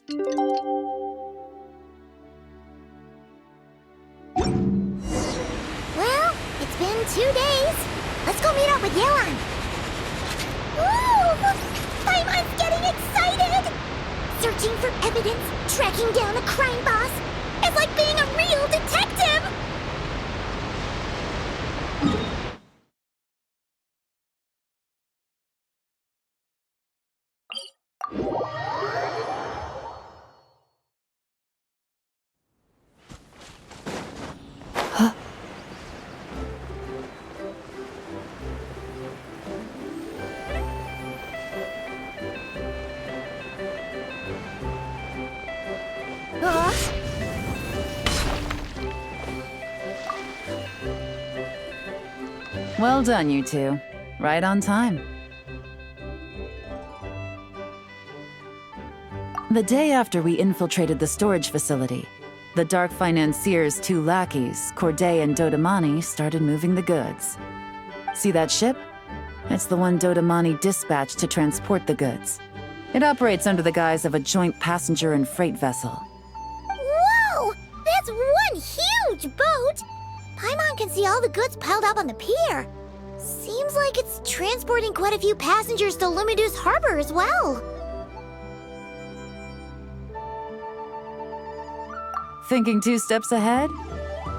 Well, it's been 2 days. Let's go meet up with Yelan. Ooh! Paimon's getting excited! Searching for evidence, tracking down a crime boss. It's like being a real detective! Well done, you two. Right on time. The day after we infiltrated the storage facility, the Dark Financier's 2 lackeys, Corday and Dodamani, started moving the goods. See that ship? It's the one Dodamani dispatched to transport the goods. It operates under the guise of a joint passenger and freight vessel. Whoa! That's one huge boat! Paimon can see all the goods piled up on the pier. Seems like it's transporting quite a few passengers to Lumidu's harbor as well. Thinking 2 steps ahead?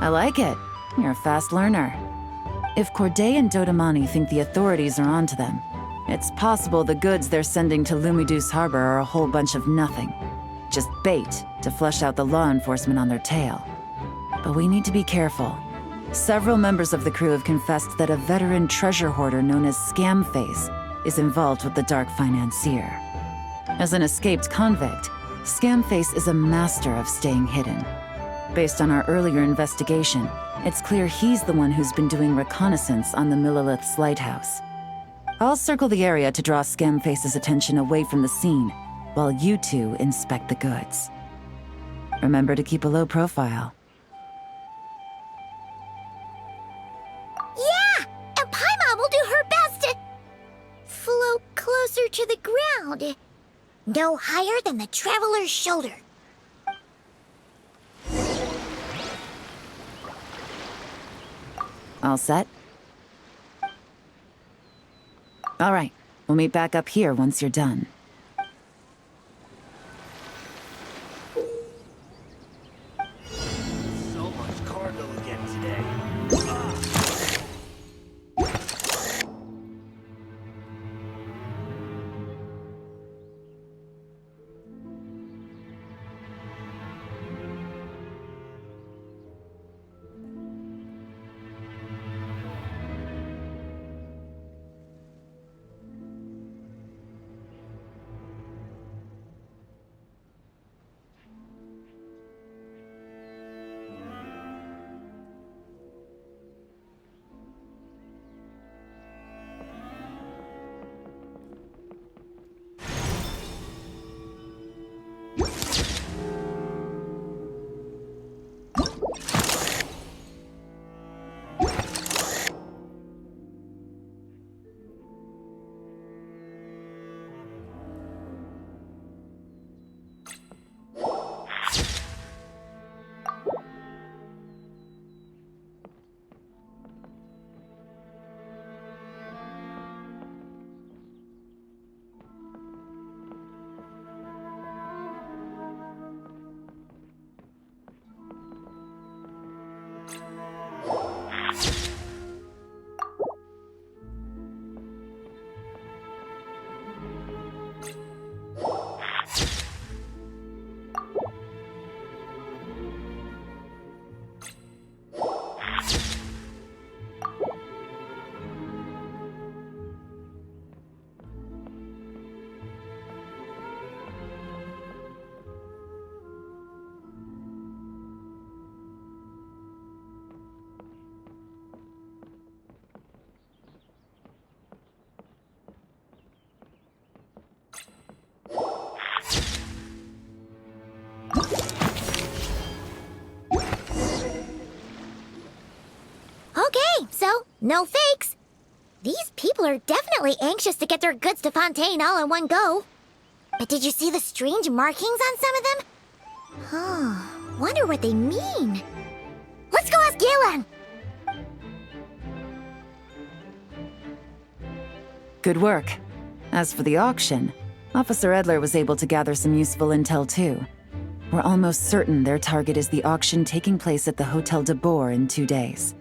I like it. You're a fast learner. If Corday and Dodamani think the authorities are onto them, it's possible the goods they're sending to Lumidu's harbor are a whole bunch of nothing. Just bait to flush out the law enforcement on their tail. But we need to be careful. Several members of the crew have confessed that a veteran treasure hoarder known as Scamface is involved with the Dark Financier. As an escaped convict, Scamface is a master of staying hidden. Based on our earlier investigation, it's clear he's the one who's been doing reconnaissance on the Millilith's lighthouse. I'll circle the area to draw Scamface's attention away from the scene, while you two inspect the goods. Remember to keep a low profile. Yeah! And Paimon will do her best to float closer to the ground. No higher than the traveler's shoulder. All set? All right, we'll meet back up here once you're done. So much cargo again today. Okay, so no fakes. These people are definitely anxious to get their goods to Fontaine all in one go. But did you see the strange markings on some of them? Huh, wonder what they mean. Let's go ask Yelan! Good work. As for the auction, Officer Edler was able to gather some useful intel too. We're almost certain their target is the auction taking place at the Hotel de Boer in 2 days.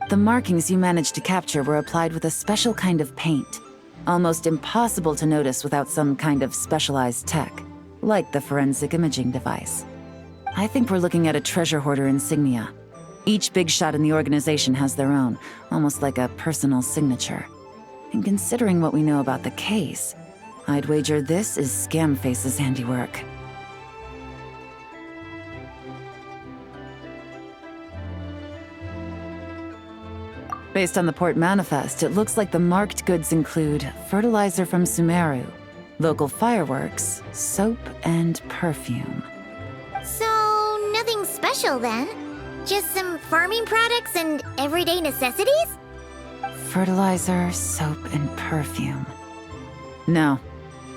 The markings you managed to capture were applied with a special kind of paint, almost impossible to notice without some kind of specialized tech, like the forensic imaging device. I think we're looking at a treasure hoarder insignia. Each big shot in the organization has their own, almost like a personal signature. And considering what we know about the case, I'd wager this is Scamface's handiwork. Based on the port manifest, it looks like the marked goods include fertilizer from Sumeru, local fireworks, soap, and perfume. So, nothing special then? Just some farming products and everyday necessities? Fertilizer, soap, and perfume. No,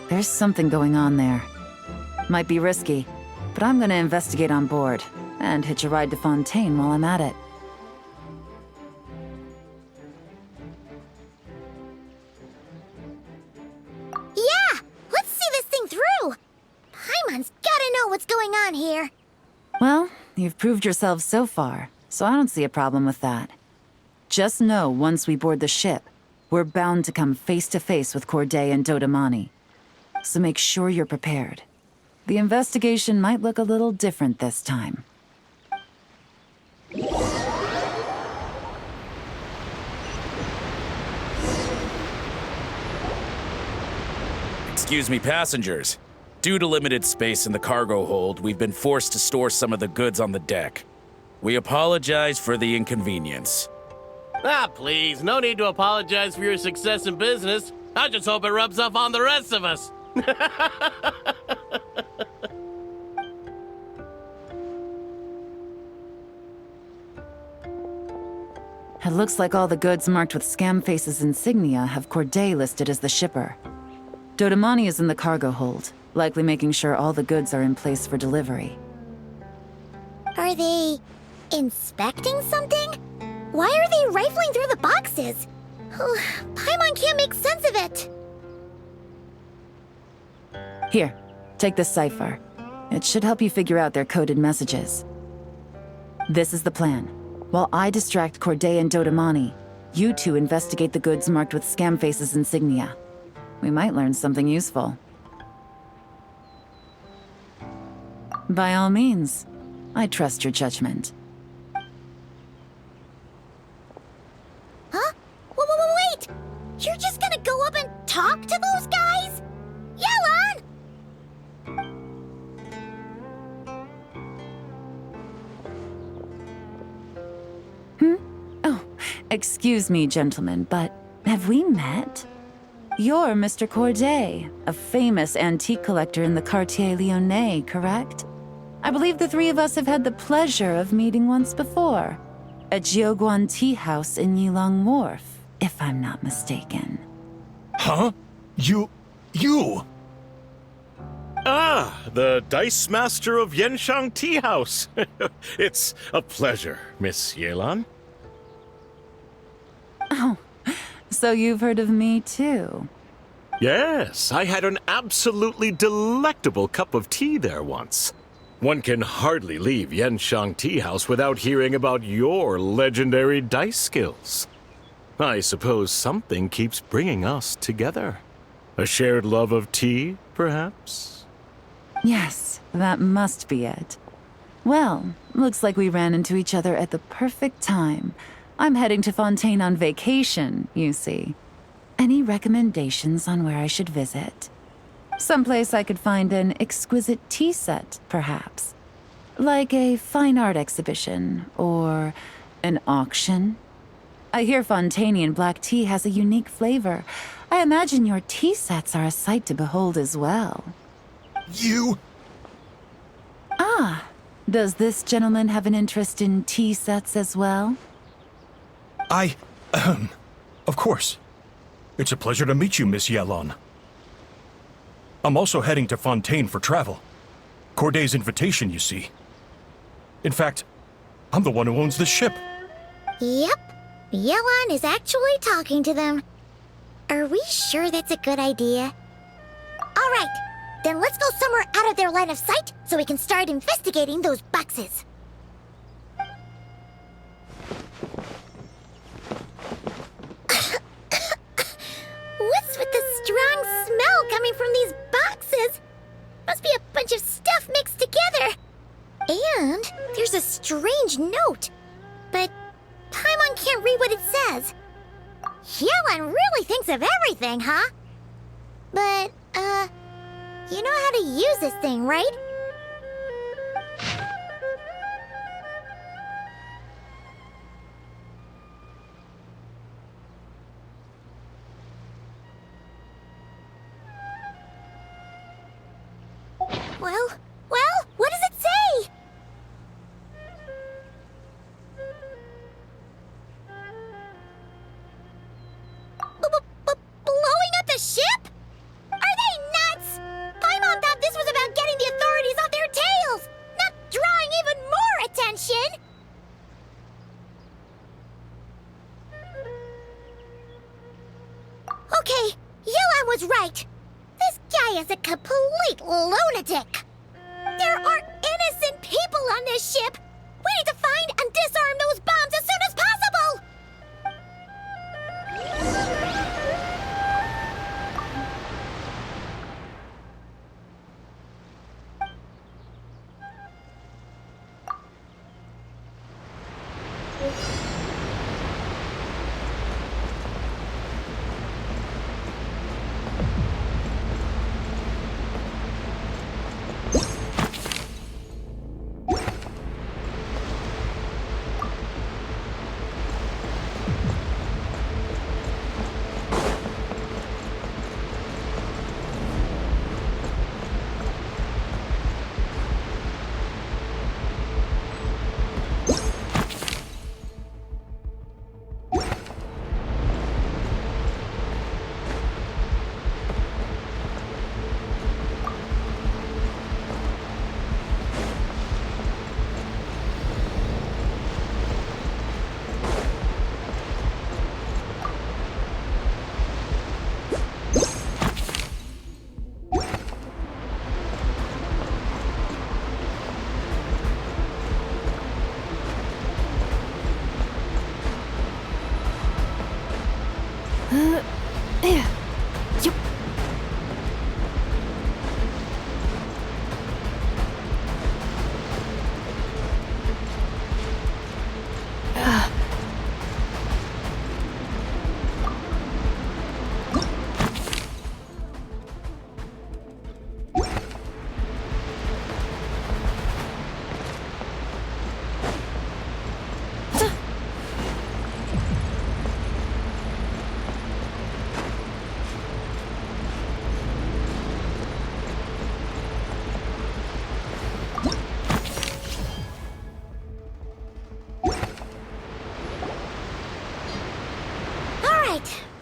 there's something going on there. Might be risky, but I'm gonna investigate on board, and hitch a ride to Fontaine while I'm at it. Yeah! Let's see this thing through! Paimon's gotta know what's going on here. Well, you've proved yourselves so far, so I don't see a problem with that. Just know once we board the ship, we're bound to come face to face with Corday and Dodamani. So make sure you're prepared. The investigation might look a little different this time. Excuse me, passengers. Due to limited space in the cargo hold, we've been forced to store some of the goods on the deck. We apologize for the inconvenience. Ah, please, no need to apologize for your success in business. I just hope it rubs off on the rest of us. It looks like all the goods marked with Scamface's insignia have Corday listed as the shipper. Dodamani is in the cargo hold, likely making sure all the goods are in place for delivery. Are they inspecting something? Why are they rifling through the boxes? Paimon can't make sense of it. Here, take this cipher. It should help you figure out their coded messages. This is the plan. While I distract Corday and Dodamani, you two investigate the goods marked with Scamface's insignia. We might learn something useful. By all means, I trust your judgment. Huh? Wait! You're just gonna go up and talk to those guys? Yelan! Oh, excuse me, gentlemen, but have we met? You're Mr. Corday, a famous antique collector in the Quartier Lyonnais, correct? I believe the three of us have had the pleasure of meeting once before, at Jiuguan Tea House in Yilong Wharf, if I'm not mistaken. Huh? You... Ah, the Dice Master of Yenshang Tea House. It's a pleasure, Miss Yelan. Oh, so you've heard of me too? Yes, I had an absolutely delectable cup of tea there once. One can hardly leave Yenshang Tea House without hearing about your legendary dice skills. I suppose something keeps bringing us together. A shared love of tea, perhaps? Yes, that must be it. Well, looks like we ran into each other at the perfect time. I'm heading to Fontaine on vacation, you see. Any recommendations on where I should visit? Someplace I could find an exquisite tea set, perhaps. Like a fine art exhibition, or an auction. I hear Fontainian black tea has a unique flavor. I imagine your tea sets are a sight to behold as well. You... Ah, does this gentleman have an interest in tea sets as well? Of course. It's a pleasure to meet you, Miss Yelan. I'm also heading to Fontaine for travel. Corday's invitation, you see. In fact, I'm the one who owns the ship. Yep. Yelan is actually talking to them. Are we sure that's a good idea? All right. Then let's go somewhere out of their line of sight so we can start investigating those boxes. What's with the strong smell coming from these boxes? Must be a bunch of stuff mixed together. And there's a strange note. But Paimon can't read what it says. Yelan really thinks of everything, huh? But, you know how to use this thing, right? Well, what does it say? Blowing up the ship? Are they nuts? Paimon thought this was about getting the authorities off their tails, not drawing even more attention. Okay, Yelan was right. This guy is a complete lunatic. There are innocent people on this ship. We need to find and disarm those bombs as soon as possible.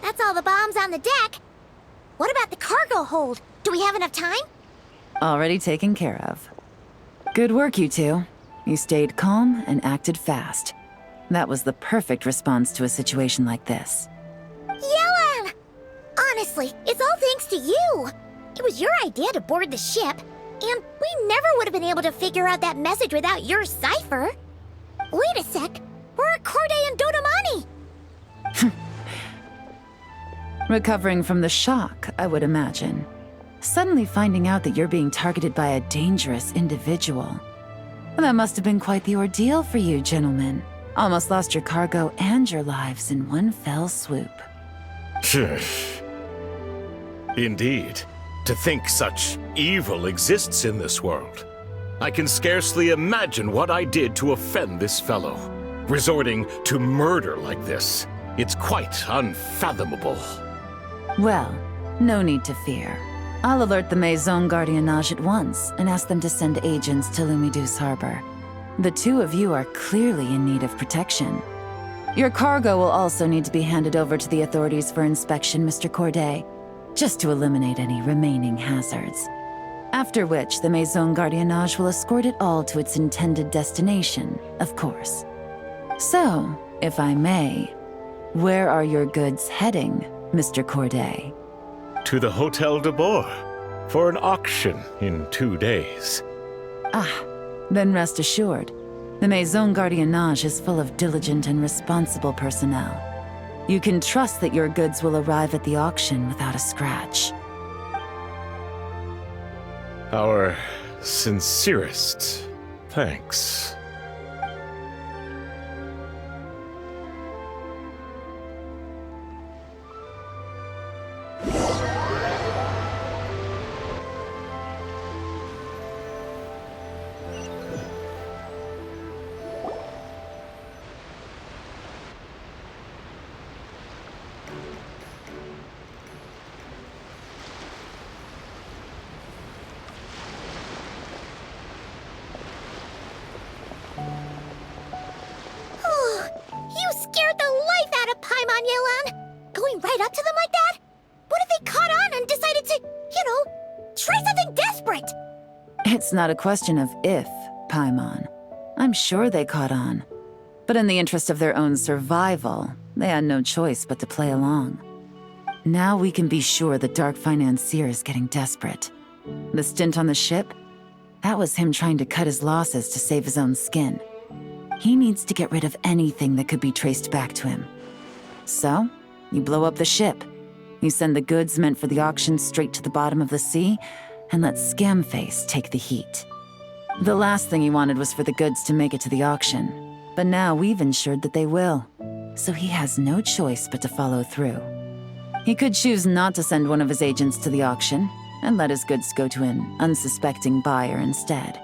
That's all the bombs on the deck. What about the cargo hold? Do we have enough time? Already taken care of. Good work, you two. You stayed calm and acted fast. That was the perfect response to a situation like this. Yelan! Honestly, it's all thanks to you. It was your idea to board the ship, and we never would have been able to figure out that message without your cipher. Wait a sec. Where are Corday and Dodomani? Recovering from the shock, I would imagine. Suddenly finding out that you're being targeted by a dangerous individual. That must have been quite the ordeal for you, gentlemen. Almost lost your cargo and your lives in one fell swoop. Indeed. To think such evil exists in this world. I can scarcely imagine what I did to offend this fellow. Resorting to murder like this. It's quite unfathomable. Well, no need to fear. I'll alert the Maison Gardiennage at once and ask them to send agents to Lumidus Harbor. The two of you are clearly in need of protection. Your cargo will also need to be handed over to the authorities for inspection, Mr. Corday. just to eliminate any remaining hazards. After which, the Maison Gardiennage will escort it all to its intended destination, of course. So, if I may, where are your goods heading, Mr. Corday? To the Hotel de Bois for an auction in 2 days. Then rest assured, the Maison Gardiennage is full of diligent and responsible personnel. You can trust that your goods will arrive at the auction without a scratch. Our sincerest thanks. You scared the life out of Paimon, yelan! Going right up to them like that? What if they caught on and decided to, try something desperate? It's not a question of if, Paimon. I'm sure they caught on. But in the interest of their own survival, they had no choice but to play along. Now we can be sure the Dark Financier is getting desperate. The stint on the ship? That was him trying to cut his losses to save his own skin. He needs to get rid of anything that could be traced back to him. So, you blow up the ship. You send the goods meant for the auction straight to the bottom of the sea, and let Scamface take the heat. The last thing he wanted was for the goods to make it to the auction, but now we've ensured that they will, so he has no choice but to follow through. He could choose not to send one of his agents to the auction, and let his goods go to an unsuspecting buyer instead.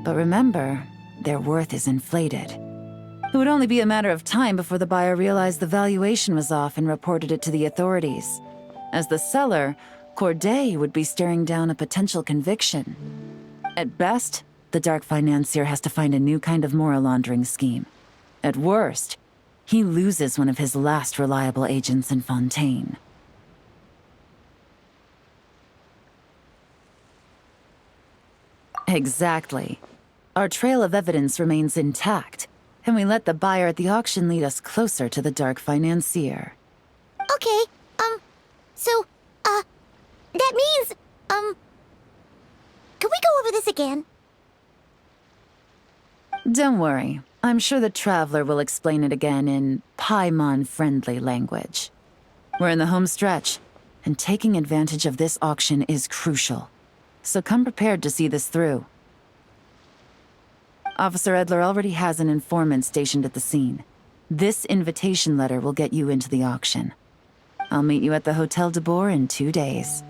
But remember, their worth is inflated. It would only be a matter of time before the buyer realized the valuation was off and reported it to the authorities. As the seller, Corday would be staring down a potential conviction. At best, the Dark Financier has to find a new kind of moral laundering scheme. At worst, he loses one of his last reliable agents in Fontaine. Exactly. Our trail of evidence remains intact, and we let the buyer at the auction lead us closer to the Dark Financier. Okay, that means, can we go over this again? Don't worry. I'm sure the Traveler will explain it again in Paimon-friendly language. We're in the home stretch, and taking advantage of this auction is crucial. So come prepared to see this through. Officer Edler already has an informant stationed at the scene. This invitation letter will get you into the auction. I'll meet you at the Hotel de Bois in 2 days.